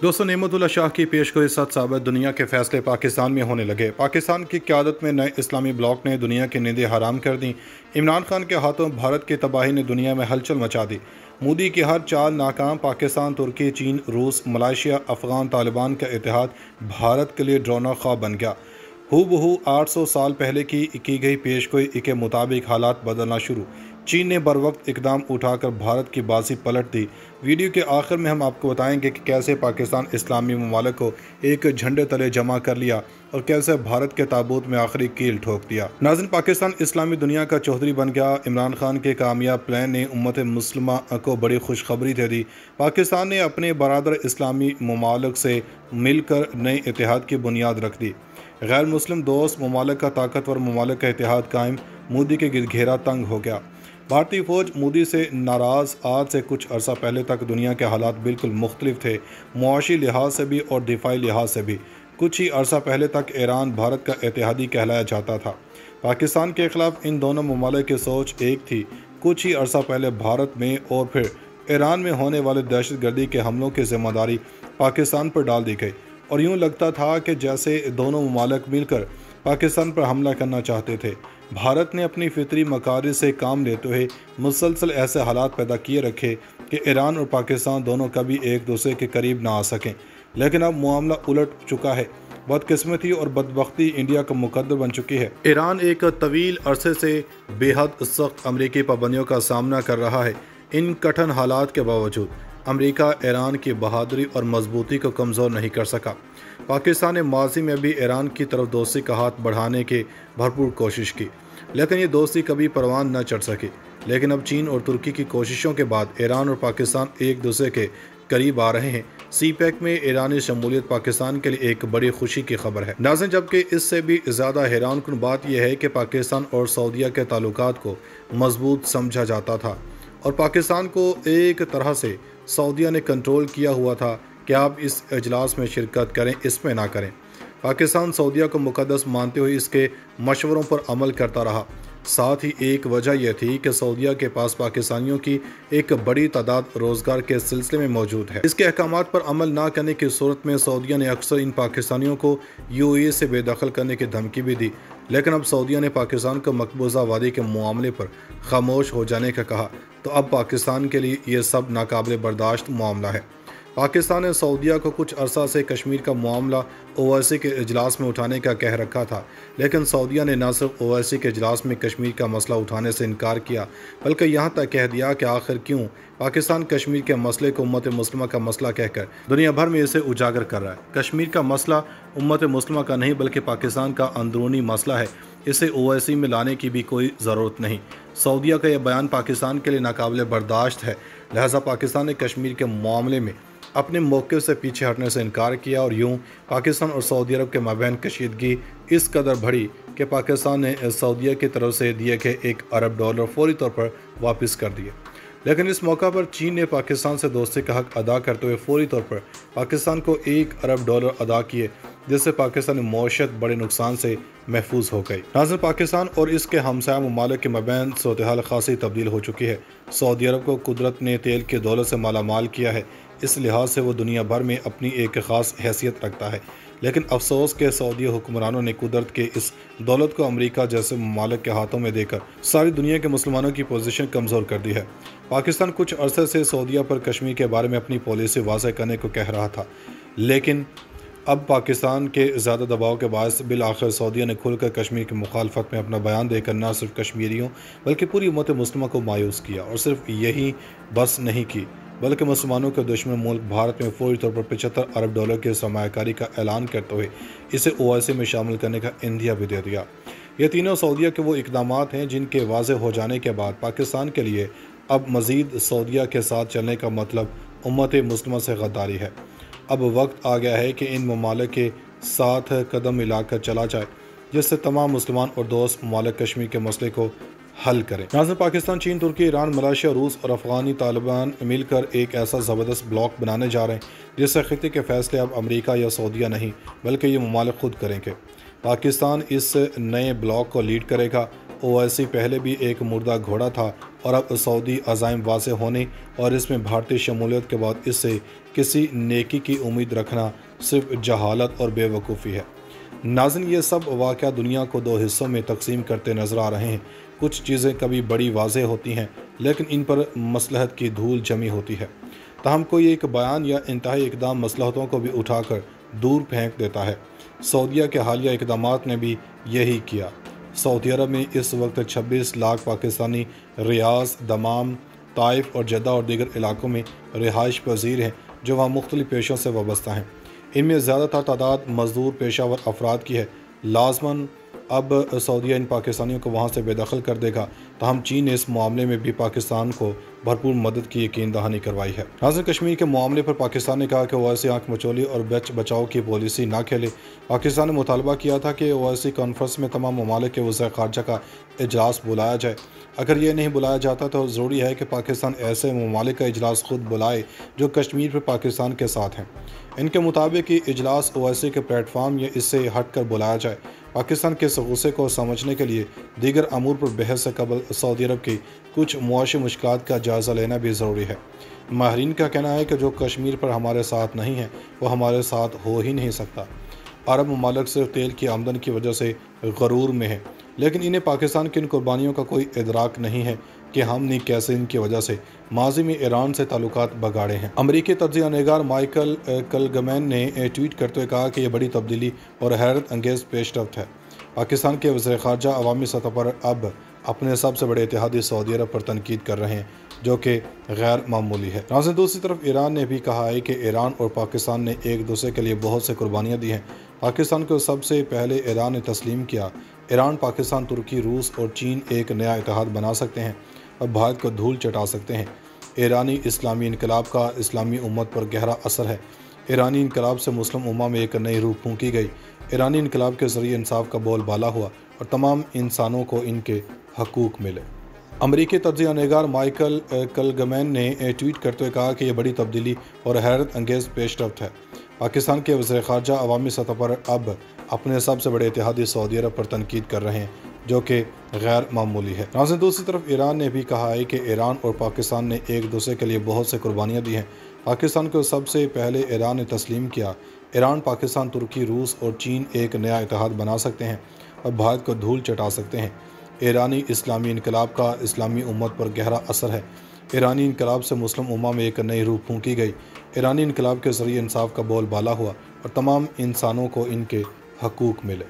दोस्तों, नेमतुल्लाह शाह की पेशगोई सच साबित दुनिया के फैसले पाकिस्तान में होने लगे। पाकिस्तान की क़यादत में नए इस्लामी ब्लॉक ने दुनिया की नींदें हराम कर दी। इमरान खान के हाथों भारत की तबाही ने दुनिया में हलचल मचा दी। मोदी की हर चाल नाकाम। पाकिस्तान, तुर्की, चीन, रूस, मलेशिया, अफगान तालिबान का इत्तेहाद भारत के लिए डरावना ख्वाब बन गया। हूबहू 800 साल पहले की गई पेशगोई के मुताबिक हालात बदलना शुरू। चीन ने बरवक्त इकदाम उठाकर भारत की बाजी पलट दी। वीडियो के आखिर में हम आपको बताएंगे कि कैसे पाकिस्तान इस्लामी ममालिक को एक झंडे तले जमा कर लिया और कैसे भारत के ताबूत में आखिरी कील ठोक दिया। नाज़रीन, पाकिस्तान इस्लामी दुनिया का चौधरी बन गया। इमरान खान के कामयाब प्लान ने उम्मत मुस्लिमा को बड़ी खुशखबरी दे दी। पाकिस्तान ने अपने बरादर इस्लामी ममालिक से मिलकर नए इत्तेहाद की बुनियाद रख दी। गैर मुस्लिम दोस्त ममालिक का ताकतवर ममालिक का इत्तेहाद कायम। मोदी के घेरा तंग हो गया। भारतीय फ़ौज मोदी से नाराज़। आज से कुछ अरसा पहले तक दुनिया के हालात बिल्कुल मुख्तलिफ थे, मुआशी लिहाज से भी और दिफाई लिहाज से भी। कुछ ही अरसा पहले तक ईरान भारत का इत्तेहादी कहलाया जाता था। पाकिस्तान के ख़िलाफ़ इन दोनों ममालिक की सोच एक थी। कुछ ही अरसा पहले भारत में और फिर ईरान में होने वाले दहशतगर्दी के हमलों की जिम्मेदारी पाकिस्तान पर डाल दी गई और यूँ लगता था कि जैसे दोनों ममालिक मिलकर पाकिस्तान पर हमला करना चाहते थे। भारत ने अपनी फितरी मकारिज से काम लेते हुए मुसलसल ऐसे हालात पैदा किए रखे कि ईरान और पाकिस्तान दोनों कभी एक दूसरे के करीब ना आ सकें। लेकिन अब मामला उलट चुका है। बदकिस्मती और बदबख्ती इंडिया का मुकद्दर बन चुकी है। ईरान एक तवील अरसे से बेहद सख्त अमरीकी पाबंदियों का सामना कर रहा है। इन कठिन हालात के बावजूद अमेरिका ईरान की बहादुरी और मजबूती को कमज़ोर नहीं कर सका। पाकिस्तान ने माजी में भी ईरान की तरफ दोस्ती का हाथ बढ़ाने की भरपूर कोशिश की, लेकिन ये दोस्ती कभी परवान न चढ़ सकी। लेकिन अब चीन और तुर्की की कोशिशों के बाद ईरान और पाकिस्तान एक दूसरे के करीब आ रहे हैं। CPEC में ईरानी शमूलियत पाकिस्तान के लिए एक बड़ी खुशी की खबर है। नाज़रीन, जबकि इससे भी ज़्यादा हैरानकुन बात यह है कि पाकिस्तान और सऊदीया के ताल्लुकात को मजबूत समझा जाता था और पाकिस्तान को एक तरह से सऊदीया ने कंट्रोल किया हुआ था कि आप इस इजलास में शिरकत करें, इसमें ना करें। पाकिस्तान सऊदीया को मुकद्दस मानते हुए इसके मशवरों पर अमल करता रहा। साथ ही एक वजह यह थी कि सऊदीया के पास पाकिस्तानियों की एक बड़ी तादाद रोज़गार के सिलसिले में मौजूद है। इसके अहकामात पर अमल ना करने की सूरत में सऊदीया ने अक्सर इन पाकिस्तानियों को UAE से बेदखल करने की धमकी भी दी। लेकिन अब सऊदीया ने पाकिस्तान को मकबूजा वादी के मामले पर खामोश हो जाने का कहा, तो अब पाकिस्तान के लिए ये सब नाकाबिल बर्दाश्त मामला है। पाकिस्तान ने सऊदीया को कुछ अरसा से कश्मीर का मामला OIC के इजलास में उठाने का कह रखा था, लेकिन सऊदीया ने न सिर्फ OIC के इजलास में कश्मीर का मसला उठाने से इनकार किया, बल्कि यहाँ तक कह दिया कि आखिर क्यों पाकिस्तान कश्मीर के मसले को उम्मत मुस्लिमा का मसला कहकर दुनिया भर में इसे उजागर कर रहा है। कश्मीर का मसला उम्मत मुस्लिमा का नहीं बल्कि पाकिस्तान का अंदरूनी मसला है। इसे OIC में लाने की भी कोई ज़रूरत नहीं। सऊदीया का यह बयान पाकिस्तान के लिए नाकाबिल बर्दाश्त है। लिहाजा पाकिस्तान ने कश्मीर के मामले में अपने मौके से पीछे हटने से इनकार किया और यूं पाकिस्तान और सऊदी अरब के माबैन कशीदगी इस कदर बढ़ी कि पाकिस्तान ने सऊदीया की तरफ से दिए गए $1 अरब फौरी तौर पर वापस कर दिए। लेकिन इस मौका पर चीन ने पाकिस्तान से दोस्ती का हक अदा करते हुए फौरी तौर पर पाकिस्तान को $1 अरब अदा किए, जिससे पाकिस्तानी मौशत बड़े नुकसान से महफूज हो गई। नाज़रीन, पाकिस्तान और इसके हमसाया ममालिक के मबैन सूरत-ए-हाल खासी तब्दील हो चुकी है। सऊदी अरब को कुदरत ने तेल की दौलत से मालामाल किया है। इस लिहाज से वो दुनिया भर में अपनी एक ख़ास हैसियत रखता है। लेकिन अफसोस के सऊदी हुक्मरानों ने कुदरत के इस दौलत को अमेरिका जैसे ममालिक के हाथों में देकर सारी दुनिया के मुसलमानों की पोजीशन कमज़ोर कर दी है। पाकिस्तान कुछ अरसे से सऊदीया पर कश्मीर के बारे में अपनी पॉलिसी वाज़ेह करने को कह रहा था, लेकिन अब पाकिस्तान के ज़्यादा दबाव के बायस बिल आखिर सऊदीया ने खुलकर कश्मीर की मुखालफत में अपना बयान देकर न सिर्फ कश्मीरियों बल्कि पूरी उम्मत मुस्लिमा को मायूस किया। और सिर्फ यही बस नहीं की, बल्कि मुसलमानों के दुश्मन मुल्क भारत में फौरी तौर पर $75 अरब की सरमायाकारी का ऐलान करते हुए इसे OIC में शामिल करने का इंदिया भी दे दिया। ये तीनों सऊदीया के वो इकदामात हैं जिनके वाज़ेह हो जाने के बाद पाकिस्तान के लिए अब मज़ीद सऊदीया के साथ चलने का मतलब उम्मत मुस्लिमा से गद्दारी है। अब वक्त आ गया है कि इन ममालिक के साथ कदम मिलाकर चला जाए, जिससे तमाम मुसलमान और दोस्त ममालिक कश्मीर के मसले को हल करें। नाज़रीन, पाकिस्तान, चीन, तुर्की, ईरान, मलेशिया, रूस और अफगानी तालिबान मिलकर एक ऐसा ज़बरदस्त ब्लॉक बनाने जा रहे हैं जिससे खित्ते के फैसले अब अमेरिका या सऊदीया नहीं बल्कि ये ममालिक खुद करेंगे। पाकिस्तान इस नए ब्लॉक को लीड करेगा ओवैसी पहले भी एक मुर्दा घोड़ा था और अब सऊदी अज़ाइम वाज़ेह होने और इसमें भारतीय शमूलियत के बाद इससे किसी नेकी की उम्मीद रखना सिर्फ जहालत और बेवकूफ़ी है। नाज़रीन, ये सब वाक़या दुनिया को दो हिस्सों में तकसीम करते नज़र आ रहे हैं। कुछ चीज़ें कभी बड़ी वाज़ेह होती हैं लेकिन इन पर मसलहत की धूल जमी होती है। ताहम कोई एक बयान या इंतहाई इक़दाम मसलहतों को भी उठाकर दूर फेंक देता है। सऊदीया के हालिया इक़दामात ने भी यही किया। सऊदी अरब में इस वक्त 26 लाख पाकिस्तानी रियाज, दमाम, ताइफ और जद्दा और दीगर इलाकों में रिहाइश पजीर हैं जो वहाँ मुख्तलिफ़ पेशों से वाबस्ता हैं। इनमें ज़्यादातर तादाद मजदूर पेशावर अफराद की है। लाजमन अब सऊदीया इन पाकिस्तानियों को वहाँ से बेदखल कर देगा। ताहम चीन ने इस मामले में भी पाकिस्तान को भरपूर मदद की यकीन दहानी करवाई है। नाज़रीन, कश्मीर के मामले पर पाकिस्तान ने कहा कि ओवैसी आंख मचोली और बच बचाओ की पॉलिसी ना खेले। पाकिस्तान ने मुतालबा किया था कि ओवैसी कॉन्फ्रेंस में तमाम ममालिक के वज़ीर ख़ारजा का इजलास बुलाया जाए। अगर ये नहीं बुलाया जाता तो ज़रूरी है कि पाकिस्तान ऐसे ममालिक का इजलास खुद बुलाए जो कश्मीर पर पाकिस्तान के साथ हैं। इनके मुताबिक ये इजलास ओवैसी के प्लेटफार्म या इससे हट कर बुलाया जाए। पाकिस्तान के इस गुस्से को समझने के लिए दीगर अमूर पर बहस से कबल सऊदी अरब की कुछ मुआशी मुश्किलात का जायज़ा लेना भी ज़रूरी है। माहरीन का कहना है कि जो कश्मीर पर हमारे साथ नहीं है वो हमारे साथ हो ही नहीं सकता। अरब ममालिक सिर्फ तेल की आमदन की वजह से गरूर में है, लेकिन इन्हें पाकिस्तान की इन कुर्बानियों का कोई इदराक नहीं है कि हमने कैसे इनकी वजह से माजी में ईरान से ताल्लुकात बगाड़े हैं। अमरीकी तज्ज़िया निगार माइकल कलगमैन ने ट्वीट करते हुए कहा कि यह बड़ी तब्दीली और हैरत अंगेज़ पेशरफ्त है। पाकिस्तान के वज़ीर ख़ारजा अवामी सतह पर अब अपने सबसे बड़े इत्तेहादी सऊदी अरब पर तनकीद कर रहे हैं जो कि गैर मामूली है। नाज़रीन, दूसरी तरफ ईरान ने भी कहा है कि ईरान और पाकिस्तान ने एक दूसरे के लिए बहुत से कुर्बानियाँ दी हैं। पाकिस्तान को सबसे पहले ईरान ने तस्लीम किया। ईरान, पाकिस्तान, तुर्की, रूस और चीन एक नया इत्तेहाद बना सकते हैं और भारत को धूल चटा सकते हैं। ईरानी इस्लामी इनकलाब का इस्लामी उम्मत पर गहरा असर है। ईरानी इनकलाब से मुस्लिम उम्मा में एक नई रूह फूंकी गई। ईरानी इनकलाब के ज़रिए इंसाफ का बोलबाला हुआ और तमाम इंसानों को इनके हकूक़ मिले। अमरीकी तज्ज़िया निगार माइकल कलगमैन ने ट्वीट करते हुए कहा कि यह बड़ी तब्दीली और हैरत अंगेज़ पेशरफ्त है। पाकिस्तान के वज़ीर ख़ारजा अवामी सतह पर अब अपने सबसे बड़े इत्तेहादी सऊदी अरब पर तनकीद कर रहे हैं जो कि गैर मामूली है। नाज़रीन, दूसरी तरफ ईरान ने भी कहा है कि ईरान और पाकिस्तान ने एक दूसरे के लिए बहुत से कुर्बानियाँ दी हैं। पाकिस्तान को सबसे पहले ईरान ने तस्लीम किया। ईरान, पाकिस्तान, तुर्की, रूस और चीन एक नया इत्तेहाद बना सकते हैं और भारत को धूल चटा सकते हैं। ईरानी इस्लामी इनकलाब का इस्लामी उम्मत पर गहरा असर है। ईरानी इनकलाब से मुस्लिम उम्मा में एक नई रूह फूंकी गई। ईरानी इनकलाब के ज़रिए इंसाफ का बोलबाला हुआ और तमाम इंसानों को इनके हकूक़ मिले।